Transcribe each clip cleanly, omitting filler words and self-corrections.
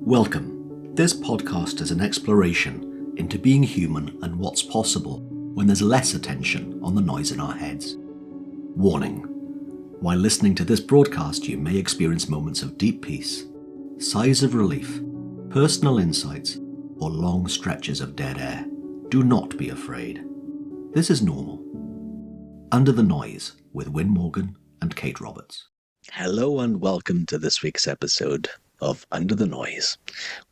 Welcome. This podcast is an exploration into being human and what's possible when there's less attention on the noise in our heads. Warning. While listening to this broadcast, you may experience moments of deep peace, sighs of relief, personal insights, or long stretches of dead air. Do not be afraid. This is normal. Under the Noise with Win Morgan and Kate Roberts. Hello and welcome to this week's episode of Under the Noise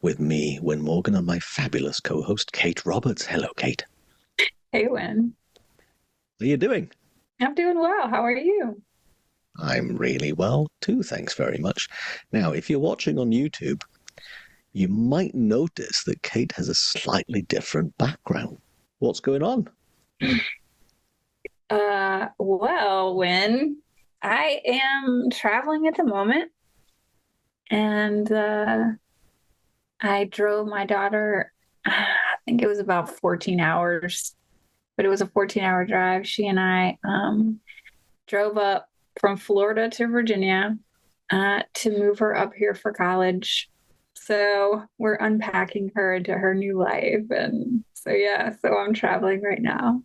with me, Win Morgan, and my fabulous co-host, Kate Roberts. Hello, Kate. Hey, Win. How are you doing? I'm doing well. How are you? I'm really well, too. Thanks very much. Now, if you're watching on YouTube, you might notice that Kate has a slightly different background. What's going on? Well, Win, I am traveling at the moment, and I drove my daughter, I think it was about 14 hours, but it was a 14-hour drive. She and I drove up from Florida to Virginia to move her up here for college. So we're unpacking her into her new life. And so I'm traveling right now.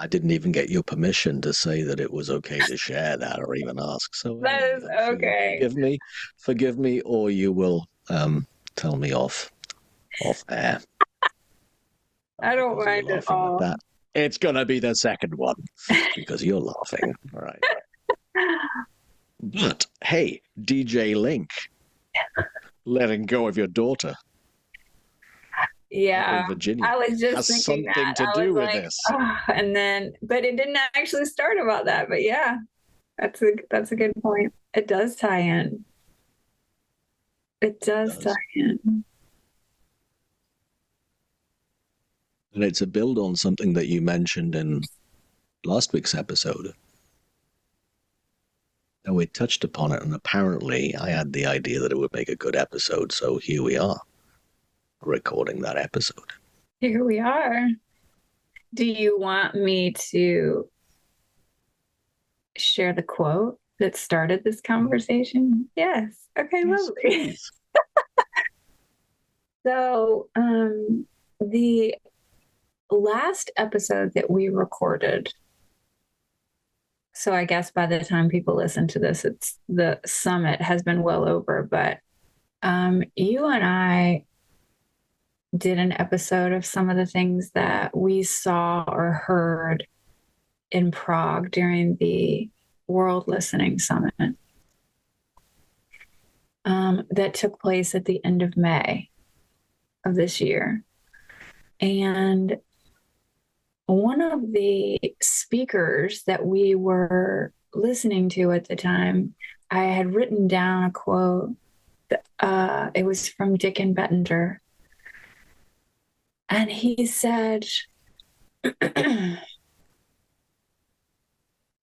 I didn't even get your permission to say that it was okay to share that or even ask. So that is okay. Forgive me, or you will tell me off air. I don't mind at all. At it's gonna be the second one because you're laughing. All right. But hey, DJ Link, letting go of your daughter. Yeah, Virginia I was just has thinking something that. to do with this. And then, but it didn't actually start about that. But yeah, that's a good point. It does tie in. It does tie in. And it's a build on something that you mentioned in last week's episode. And we touched upon it, and apparently I had the idea that it would make a good episode, so here we are, recording that episode. Here we are. Do you want me to share the quote that started this conversation? Yes. Okay, yes, lovely. So, the last episode that we recorded, so I guess by the time people listen to this, it's the summit has been well over, but you and I did an episode of some of the things that we saw or heard in Prague during the World Listening Summit that took place at the end of May of this year. And one of the speakers that we were listening to at the time, I had written down a quote. It was from Dickon Bettinger. And he said,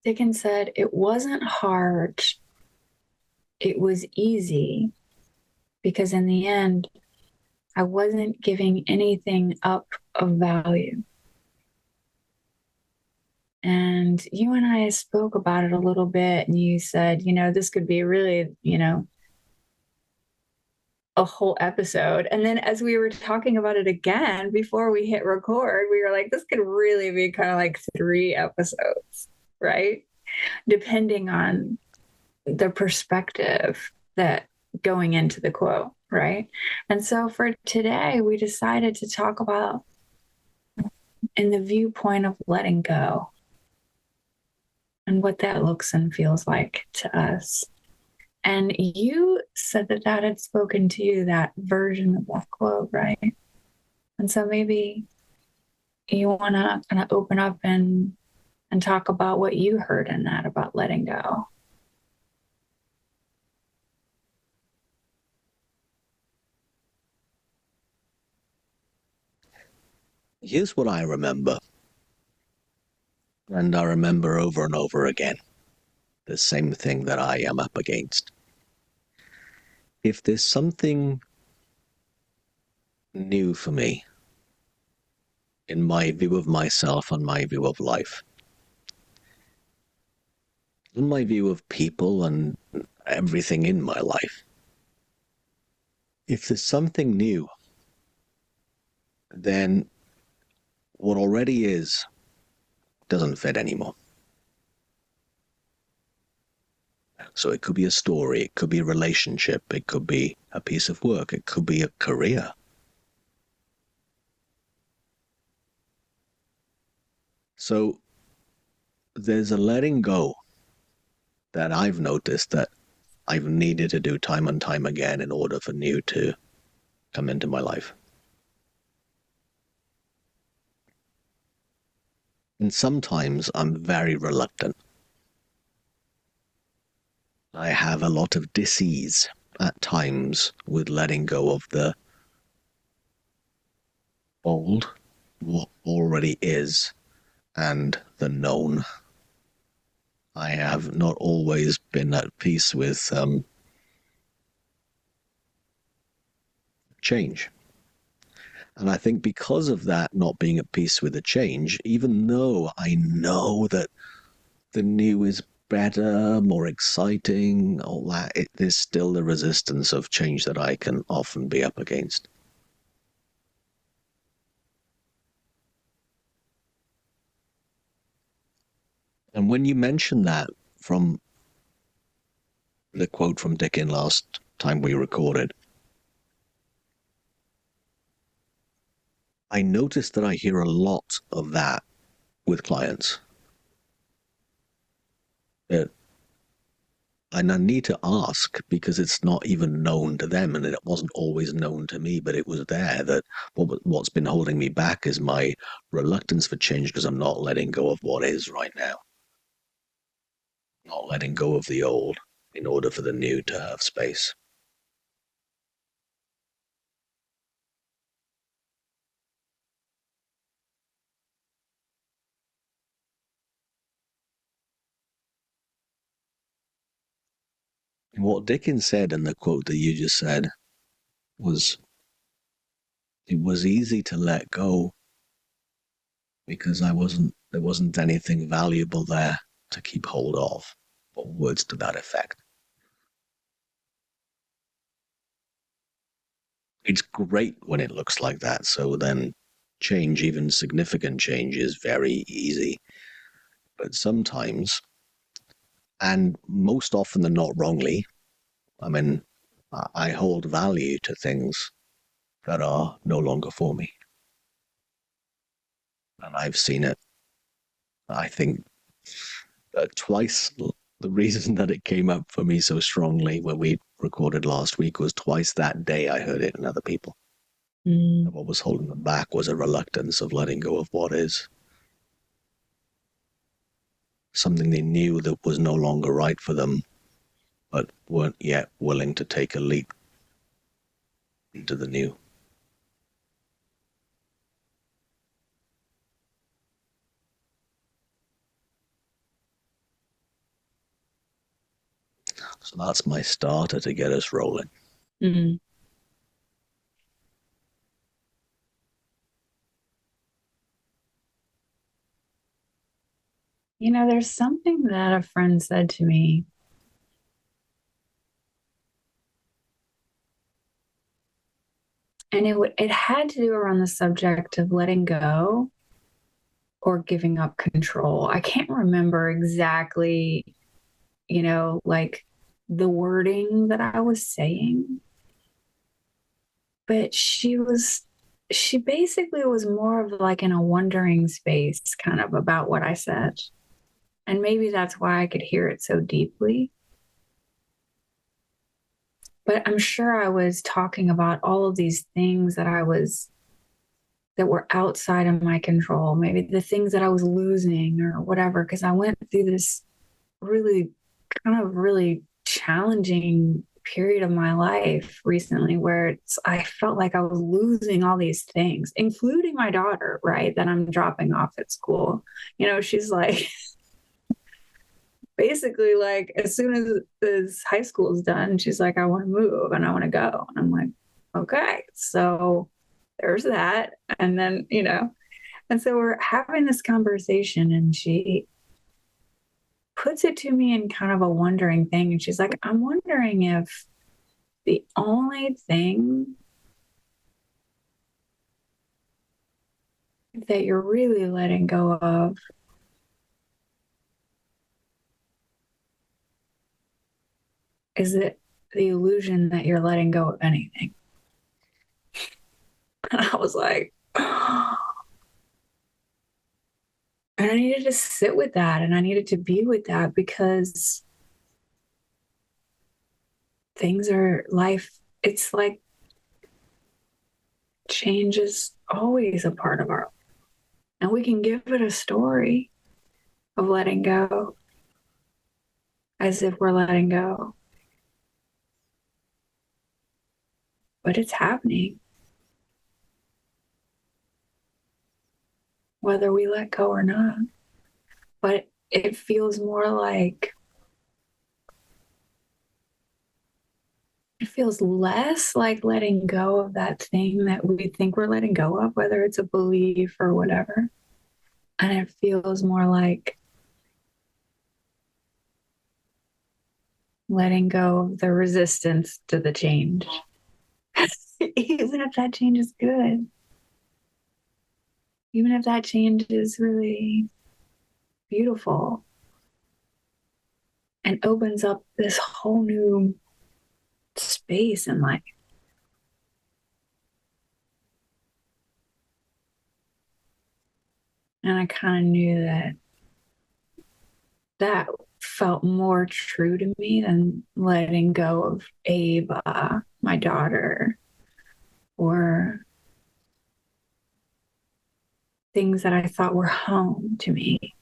Dickon said, it wasn't hard. It was easy because in the end, I wasn't giving anything up of value. And you and I spoke about it a little bit, and you said, this could be really, a whole episode. And then as we were talking about it again, before we hit record, we were like, this could really be kind of like 3 episodes, right? Depending on the perspective that going into the quote, right? And so for today, we decided to talk about in the viewpoint of letting go and what that looks and feels like to us. And you said that had spoken to you, that version of that quote, right? And so maybe you want to kind of open up and talk about what you heard in that about letting go. Here's what I remember. And I remember over and over again the same thing that I am up against. If there's something new for me in my view of myself and my view of life, in my view of people and everything in my life, if there's something new, then what already is doesn't fit anymore. So it could be a story, it could be a relationship, it could be a piece of work, it could be a career. So there's a letting go that I've noticed that I've needed to do time and time again in order for new to come into my life. And sometimes I'm very reluctant. I have a lot of dis-ease at times with letting go of the old, what already is, and the known. I have not always been at peace with change. And I think because of that, not being at peace with the change, even though I know that the new is better, more exciting, all that, there's still the resistance of change that I can often be up against. And when you mention that from the quote from Dickin last time we recorded, I noticed that I hear a lot of that with clients. And I need to ask because it's not even known to them, and it wasn't always known to me, but it was there that what's been holding me back is my reluctance for change because I'm not letting go of what is right now. Not letting go of the old in order for the new to have space. What Dickens said in the quote that you just said was, it was easy to let go because there wasn't anything valuable there to keep hold of, or words to that effect. It's great when it looks like that, so then change, even significant change, is very easy. But sometimes, and most often than not wrongly, I mean, I hold value to things that are no longer for me. And I've seen it, I think, twice. The reason that it came up for me so strongly when we recorded last week was twice that day I heard it in other people. And what was holding them back was a reluctance of letting go of what is. Something they knew that was no longer right for them, but weren't yet willing to take a leap into the new. So that's my starter to get us rolling. Mm-hmm. You know, there's something that a friend said to me. And it had to do around the subject of letting go or giving up control. I can't remember exactly, like the wording that I was saying. But she basically was more of like in a wondering space kind of about what I said. And maybe that's why I could hear it so deeply. But I'm sure I was talking about all of these things that were outside of my control, maybe the things that I was losing or whatever, because I went through this really challenging period of my life recently where I felt like I was losing all these things, including my daughter, right, that I'm dropping off at school. She's like, basically, like, as soon as high school is done, she's like, I want to move and I want to go. And I'm like, okay, so there's that. And then, and so we're having this conversation and puts it to me in kind of a wondering thing. And she's like, I'm wondering if the only thing that you're really letting go of is it the illusion that you're letting go of anything. And I was like, oh. And I needed to sit with that, and I needed to be with that, because things are life. It's like change is always a part of our life. And we can give it a story of letting go as if we're letting go. But it's happening. Whether we let go or not. But it feels more like, it feels less like letting go of that thing that we think we're letting go of, whether it's a belief or whatever. And it feels more like letting go of the resistance to the change. Even if that change is good. Even if that change is really beautiful and opens up this whole new space in life. And I kind of knew that felt more true to me than letting go of Ava, my daughter, or things that I thought were home to me.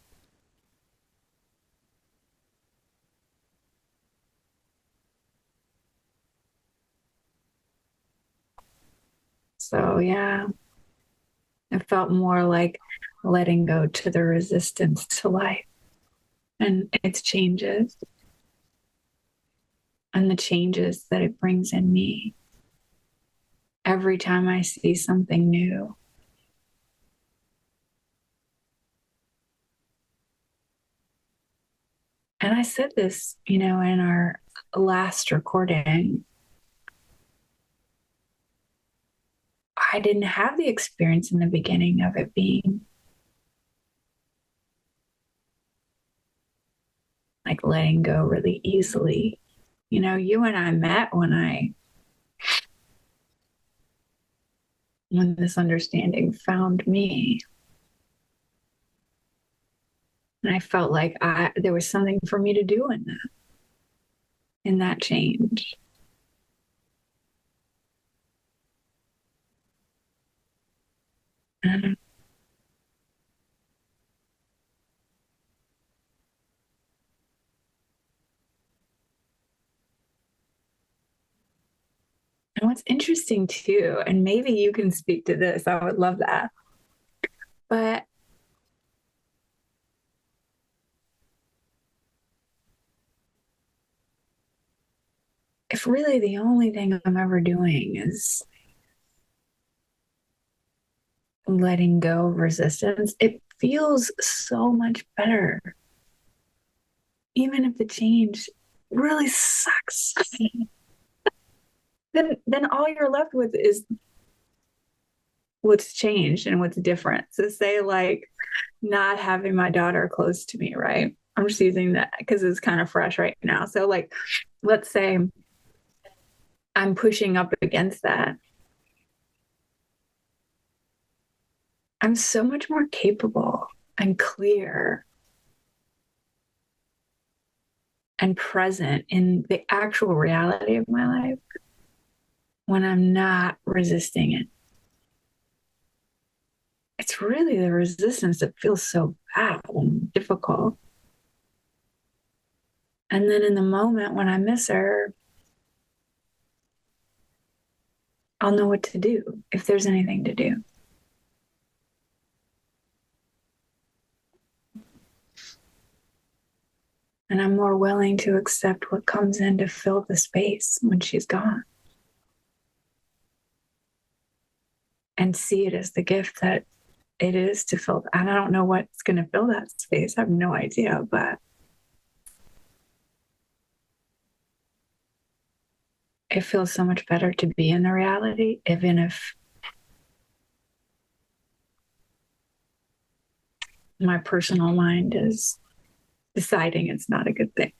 So yeah, it felt more like letting go to the resistance to life and its changes and the changes that it brings in me every time I see something new. And I said this, in our last recording. I didn't have the experience in the beginning of it being like letting go really easily. You and I met when this understanding found me. And I felt like there was something for me to do in that change. And what's interesting too, and maybe you can speak to this, I would love that. But if really the only thing I'm ever doing is letting go of resistance, it feels so much better. Even if the change really sucks, then all you're left with is what's changed and what's different. So say like not having my daughter close to me, right? I'm just using that because it's kind of fresh right now. So like, let's say I'm pushing up against that. I'm so much more capable and clear and present in the actual reality of my life when I'm not resisting it. It's really the resistance that feels so bad and difficult. And then in the moment when I miss her, I'll know what to do if there's anything to do. And I'm more willing to accept what comes in to fill the space when she's gone. And see it as the gift that it is to fill. And I don't know what's going to fill that space. I have no idea, but it feels so much better to be in the reality, even if my personal mind is deciding it's not a good thing,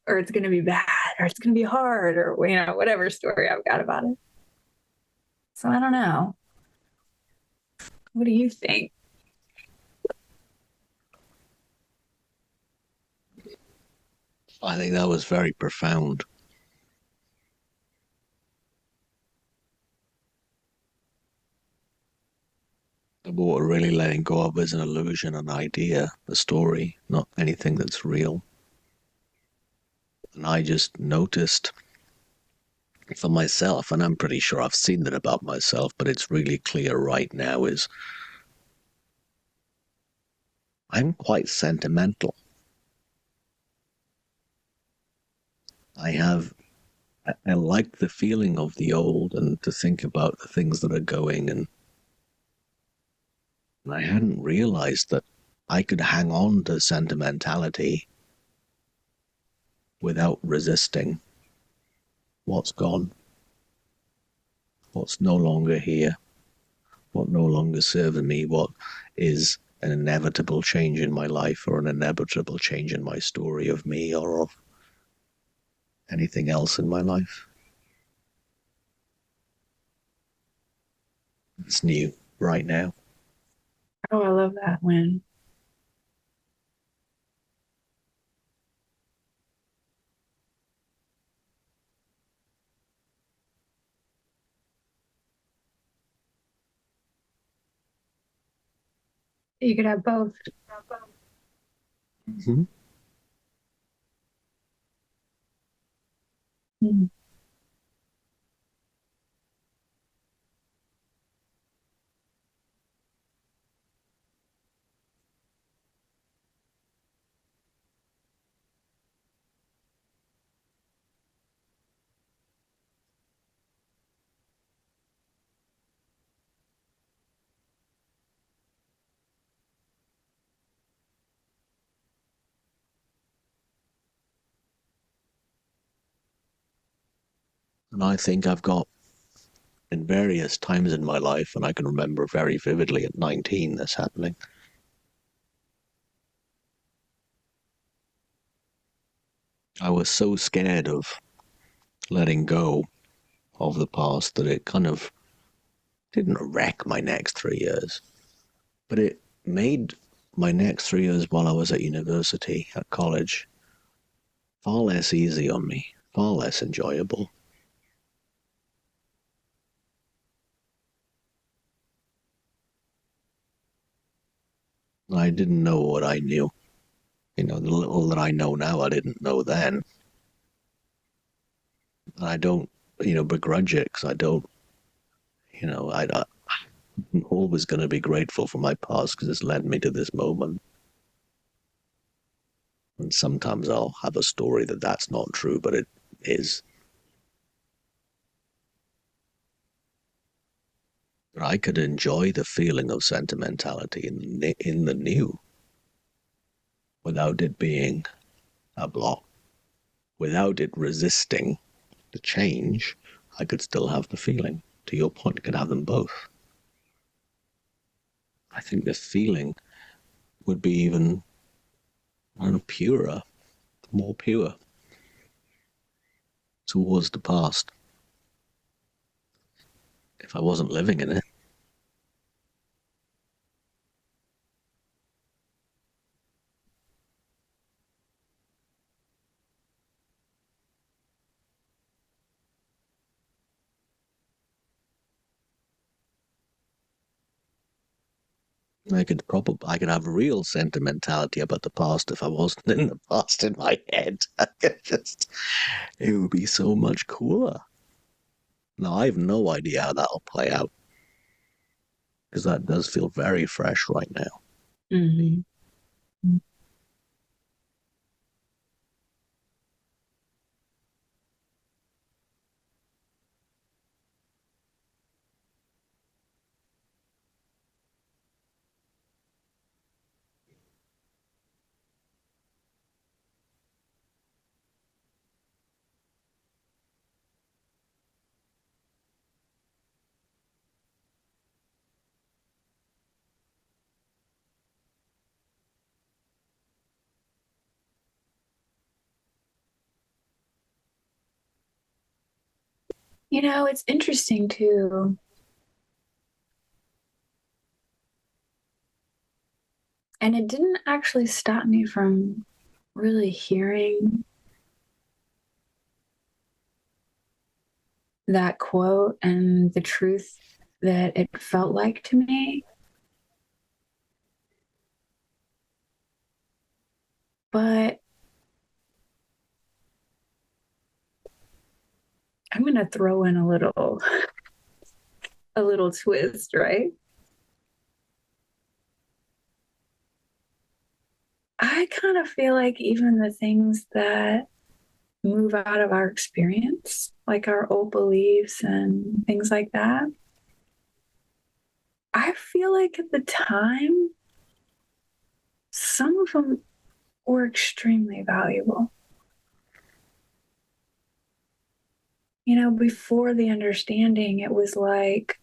or it's going to be bad, or it's going to be hard, or, whatever story I've got about it. So I don't know. What do you think? I think that was very profound. What we're really letting go of is an illusion, an idea, a story, not anything that's real. And I just noticed for myself, and I'm pretty sure I've seen it about myself, but it's really clear right now, is I'm quite sentimental. I like the feeling of the old and to think about the things that are going, and I hadn't realized that I could hang on to sentimentality without resisting what's gone, what's no longer here, what no longer serves me, what is an inevitable change in my life or an inevitable change in my story of me or of anything else in my life. It's new right now. Oh, I love that when you could have both. Mm-hmm. Mm. And I think I've got in various times in my life, and I can remember very vividly at 19 this happening. I was so scared of letting go of the past that it kind of didn't wreck my next 3 years, but it made my next 3 years while I was at university, at college, far less easy on me, far less enjoyable. I didn't know what I knew. The little that I know now, I didn't know then. And I don't, begrudge it because I don't, I'm always going to be grateful for my past because it's led me to this moment. And sometimes I'll have a story that's not true, but it is. But I could enjoy the feeling of sentimentality in the new without it being a block. Without it resisting the change, I could still have the feeling. To your point, I could have them both. I think the feeling would be even, I don't know, purer, more pure towards the past if I wasn't living in it. I could have real sentimentality about the past if I wasn't in the past in my head. It would be so much cooler. Now, I have no idea how that'll play out because that does feel very fresh right now. Mm-hmm. It's interesting too. And it didn't actually stop me from really hearing that quote and the truth that it felt like to me. But I'm going to throw in a little twist, right? I kind of feel like even the things that move out of our experience, like our old beliefs and things like that, I feel like at the time, some of them were extremely valuable. Before the understanding, it was like,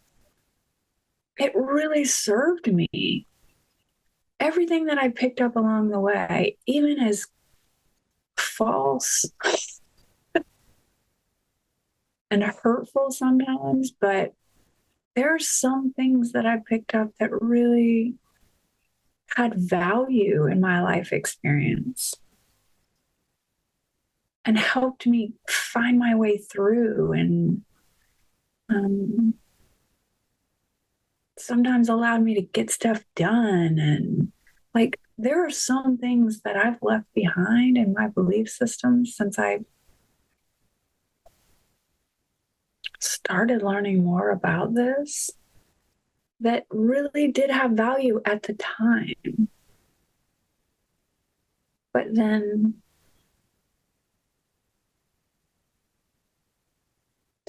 it really served me. Everything that I picked up along the way, even as false and hurtful sometimes, but there are some things that I picked up that really had value in my life experience and helped me find my way through, and sometimes allowed me to get stuff done. And like, there are some things that I've left behind in my belief system since I started learning more about this that really did have value at the time, but then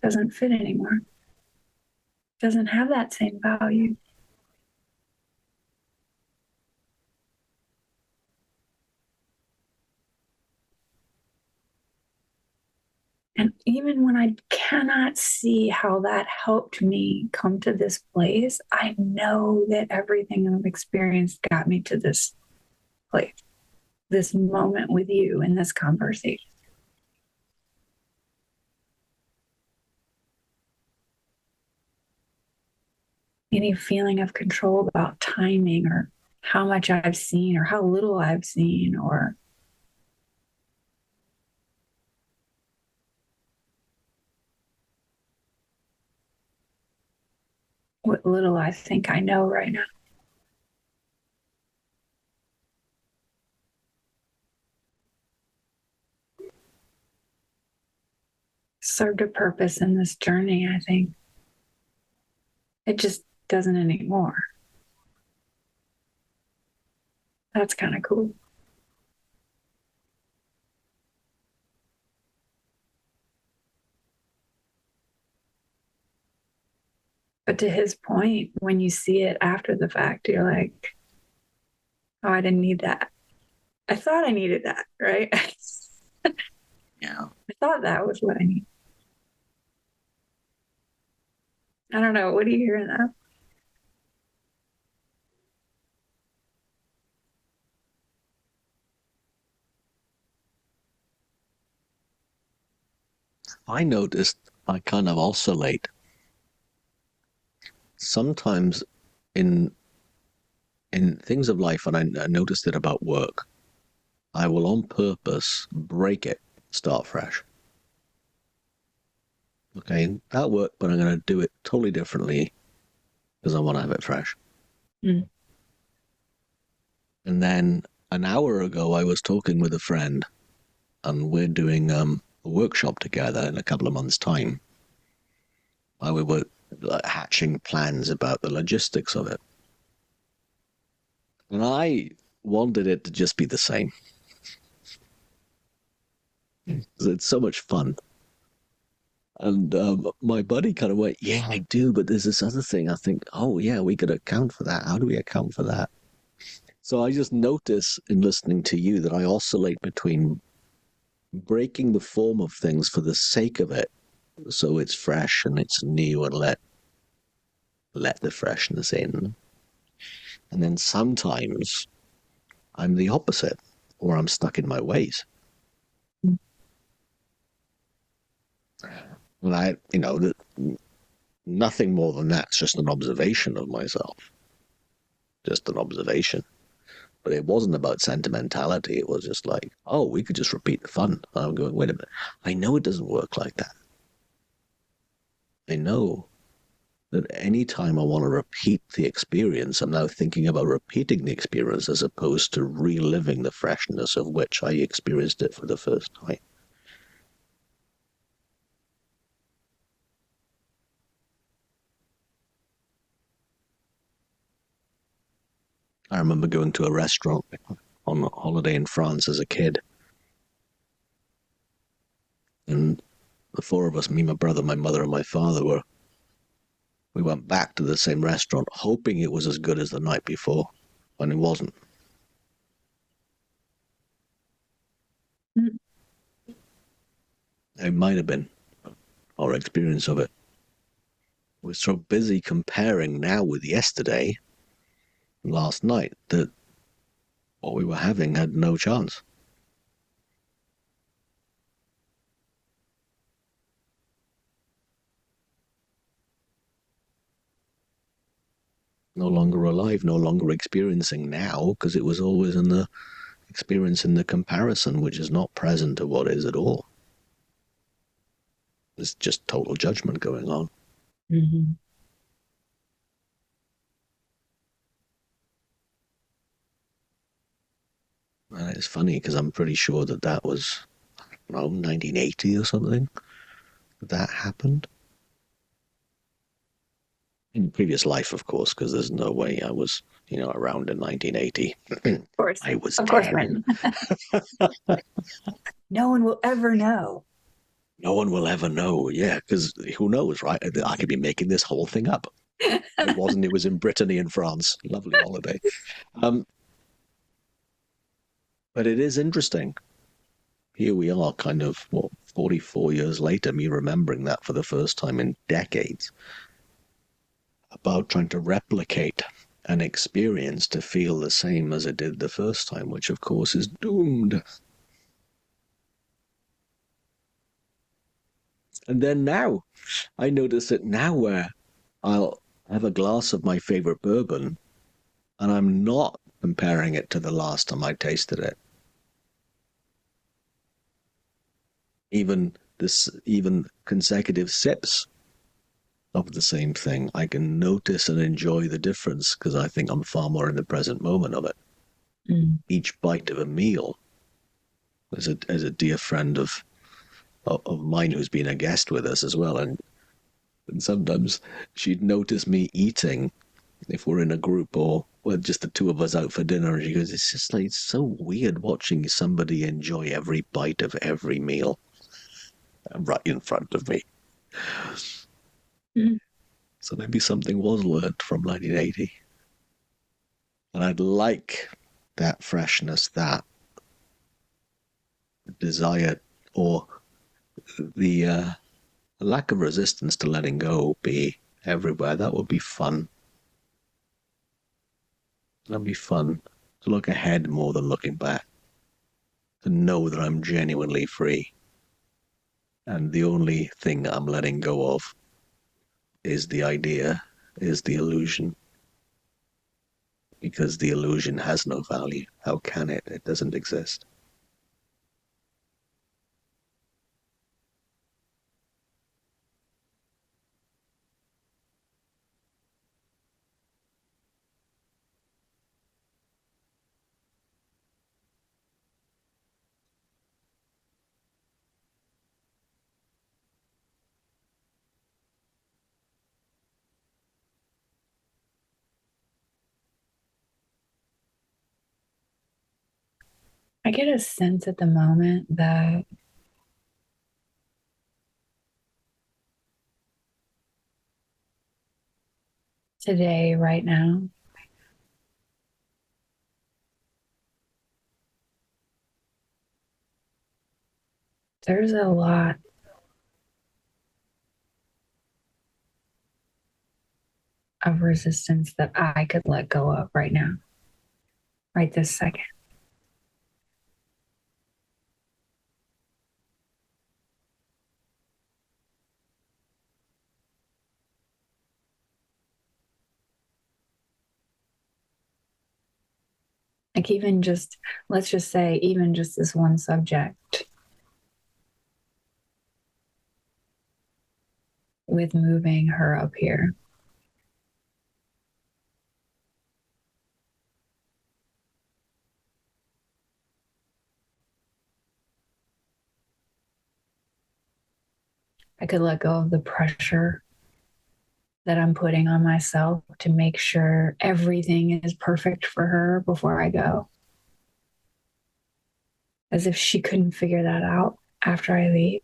doesn't fit anymore, doesn't have that same value. And even when I cannot see how that helped me come to this place, I know that everything I've experienced got me to this place, this moment with you in this conversation. Any feeling of control about timing or how much I've seen or how little I've seen, or what little I think I know right now. Served a purpose in this journey, I think. It just doesn't anymore. That's kind of cool. But to his point, when you see it after the fact, you're like, oh, I didn't need that. I thought I needed that, right? Yeah. I thought that was what I needed. I don't know. What do you hear in that? I noticed I kind of oscillate. Sometimes in things of life, and I noticed it about work, I will on purpose break it, start fresh. Okay, that worked, but I'm going to do it totally differently because I want to have it fresh. Mm. And then an hour ago, I was talking with a friend, and we're doing a workshop together in a couple of months' time. We were hatching plans about the logistics of it. And I wanted it to just be the same. It's so much fun. And my buddy kind of went, yeah, I do, but there's this other thing. I think, oh, yeah, we could account for that. How do we account for that? So I just notice in listening to you that I oscillate between breaking the form of things for the sake of it, so it's fresh and it's new, and let the freshness in. And then sometimes I'm the opposite, or I'm stuck in my ways. And nothing more than that. It's just an observation of myself. Just an observation. But it wasn't about sentimentality. It was just like, oh, we could just repeat the fun. And I'm going, wait a minute. I know it doesn't work like that. I know that any time I want to repeat the experience, I'm now thinking about repeating the experience as opposed to reliving the freshness of which I experienced it for the first time. I remember going to a restaurant on a holiday in France as a kid. And the four of us, me, my brother, my mother, and my father, we went back to the same restaurant, hoping it was as good as the night before, and it wasn't. Mm. It might have been our experience of it. We're so busy comparing now with yesterday, last night, that what we were having had no chance. No longer alive, no longer experiencing now, because it was always in the experience in the comparison, which is not present to what is at all. There's just total judgment going on. Mm-hmm. And it's funny because I'm pretty sure that was, I don't know, 1980 or something that happened. In previous life, of course, because there's no way I was, around in 1980. Of course. I was of 10. Course, no one will ever know. No one will ever know, yeah, because who knows, right? I could be making this whole thing up. It wasn't. It was in Brittany and France. Lovely holiday. But it is interesting. Here we are, kind of, 44 years later, me remembering that for the first time in decades, about trying to replicate an experience to feel the same as it did the first time, which, of course, is doomed. And then now, I notice it now where I'll have a glass of my favorite bourbon, and I'm not comparing it to the last time I tasted it. Even consecutive sips of the same thing, I can notice and enjoy the difference because I think I'm far more in the present moment of it. Mm. Each bite of a meal, as a dear friend of mine who's been a guest with us as well, and sometimes she'd notice me eating if we're in a group or just the two of us out for dinner, and she goes, it's just like, it's so weird watching somebody enjoy every bite of every meal right in front of me. Mm. So maybe something was learned from 1980. And I'd like that freshness, that desire, or the lack of resistance to letting go be everywhere. That would be fun. That'd be fun to look ahead more than looking back. To know that I'm genuinely free. And the only thing I'm letting go of is the idea, is the illusion. Because the illusion has no value. How can it? It doesn't exist. I get a sense at the moment that today, right now, there's a lot of resistance that I could let go of right now, right this second. Like even just, let's just say, even just this one subject with moving her up here. I could let go of the pressure that I'm putting on myself to make sure everything is perfect for her before I go. As if she couldn't figure that out after I leave.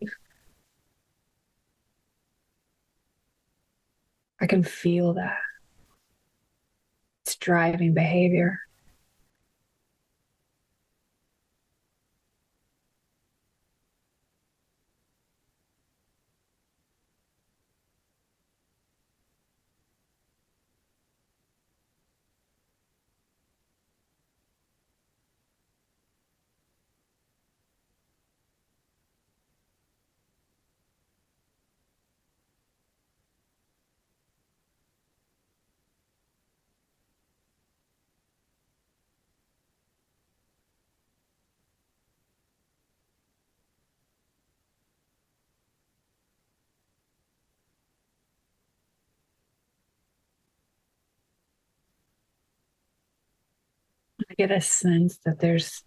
I can feel that. It's driving behavior. I get a sense that there's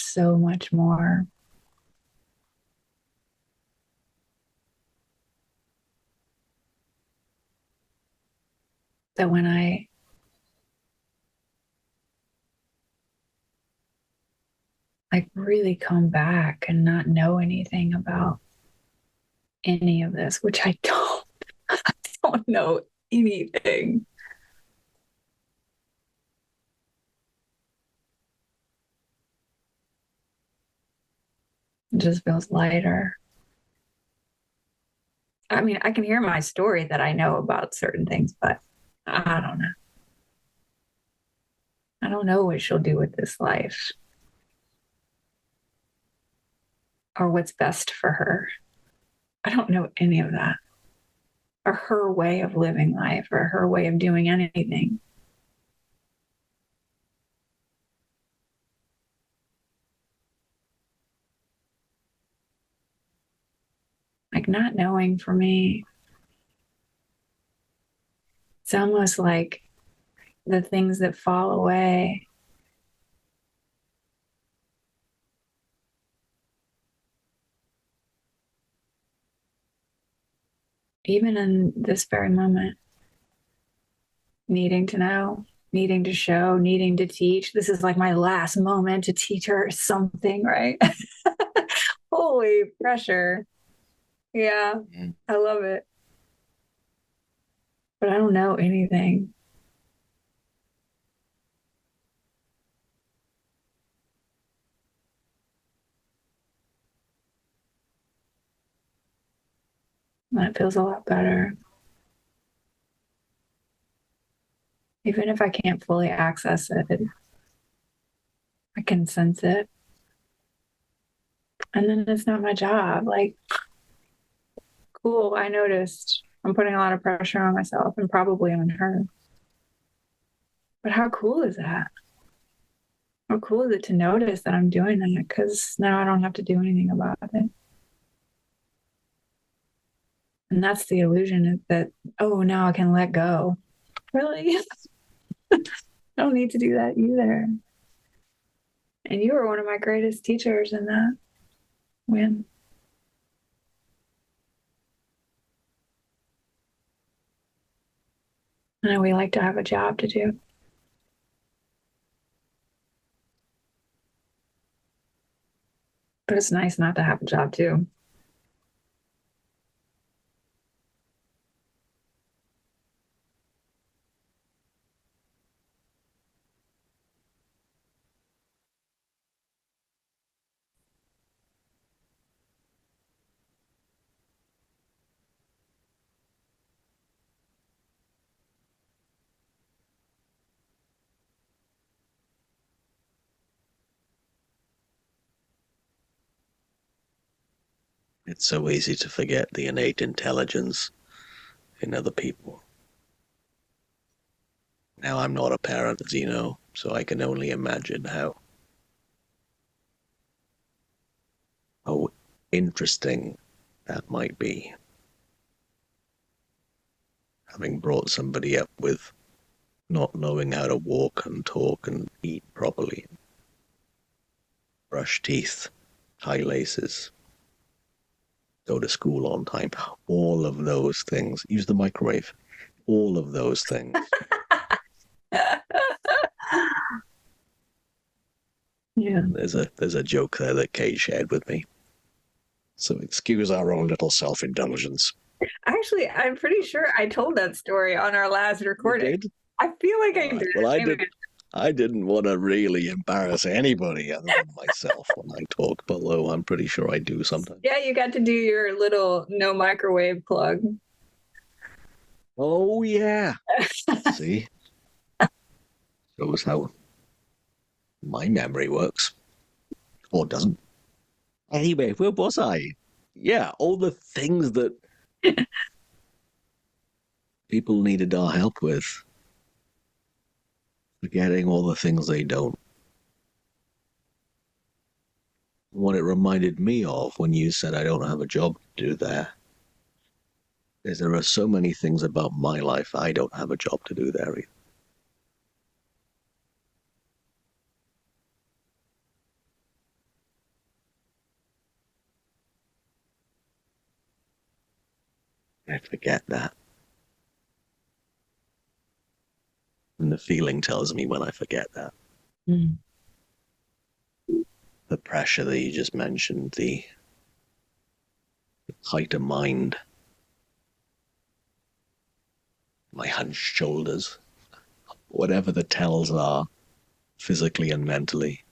so much more. That when I like really come back and not know anything about any of this, which I don't, I don't know anything. It just feels lighter. I mean, I can hear my story that I know about certain things, but I don't know. I don't know what she'll do with this life or what's best for her. I don't know any of that, or her way of living life, or her way of doing anything. Like not knowing for me, it's almost like the things that fall away. Even in this very moment, needing to know, needing to show, needing to teach. This is like my last moment to teach her something, right? Holy pressure. Yeah, I love it. But I don't know anything. That feels a lot better. Even if I can't fully access it, I can sense it. And then it's not my job. Like, cool, I noticed I'm putting a lot of pressure on myself and probably on her. But how cool is that? How cool is it to notice that I'm doing that? Because now I don't have to do anything about it. And that's the illusion that, oh, now I can let go. Really? I don't need to do that either. And you were one of my greatest teachers in that win. I know we like to have a job to do. But it's nice not to have a job too. It's so easy to forget the innate intelligence in other people. Now, I'm not a parent, as you know, so I can only imagine how interesting that might be. Having brought somebody up with not knowing how to walk and talk and eat properly, brush teeth, tie laces, go to school on time, all of those things. Use the microwave. All of those things. Yeah. There's a joke there that Kate shared with me. So excuse our own little self-indulgence. Actually, I'm pretty sure I told that story on our last recording. You did? I feel like I Right. did. Well, Maybe. I didn't want to really embarrass anybody other than myself when I talk, although I'm pretty sure I do sometimes. Yeah, you got to do your little no microwave plug. Oh, yeah. See? Shows how my memory works. Or doesn't. Anyway, where was I? Yeah, all the things that people needed our help with. Forgetting all the things they don't. What it reminded me of when you said I don't have a job to do there is there are so many things about my life I don't have a job to do there either. I forget that. And the feeling tells me when I forget that. Mm. The pressure that you just mentioned, the height of mind, my hunched shoulders, whatever the tells are, physically and mentally.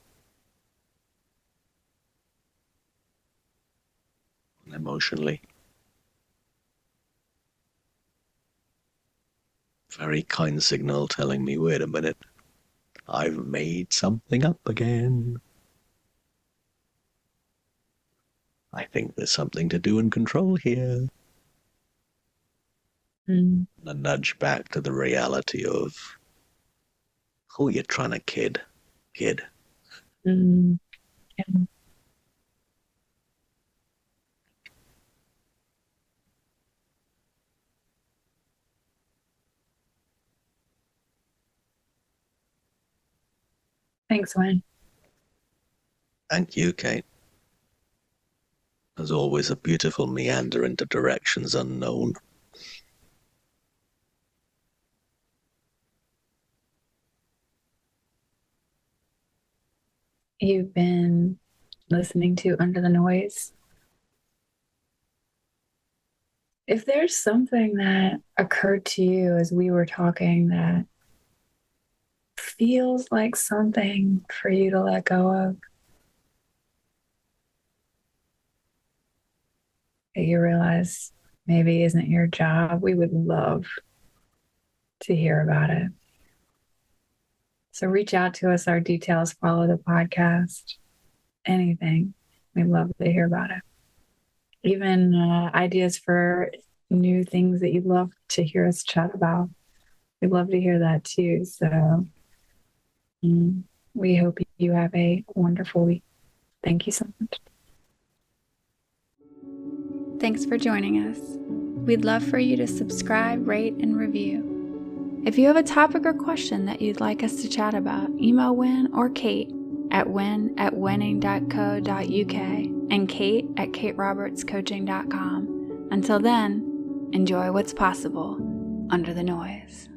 And emotionally. Very kind signal telling me, wait a minute, I've made something up again. I think there's something to do and control here. Mm. A nudge back to the reality of who you're trying to kid. Mm. Yeah. Thanks, Wayne. Thank you, Kate. As always, a beautiful meander into directions unknown. You've been listening to Under the Noise. If there's something that occurred to you as we were talking that feels like something for you to let go of, that you realize maybe isn't your job, we would love to hear about it. So reach out to us. Our details follow the podcast. Anything. We'd love to hear about it. Even ideas for new things that you'd love to hear us chat about. We'd love to hear that too. So we hope you have a wonderful week. Thank you so much. Thanks for joining us. We'd love for you to subscribe, rate, and review. If you have a topic or question that you'd like us to chat about, email Wynn or Kate at wynn@winning.co.uk and Kate at katerobertscoaching.com. Until then, enjoy what's possible under the noise.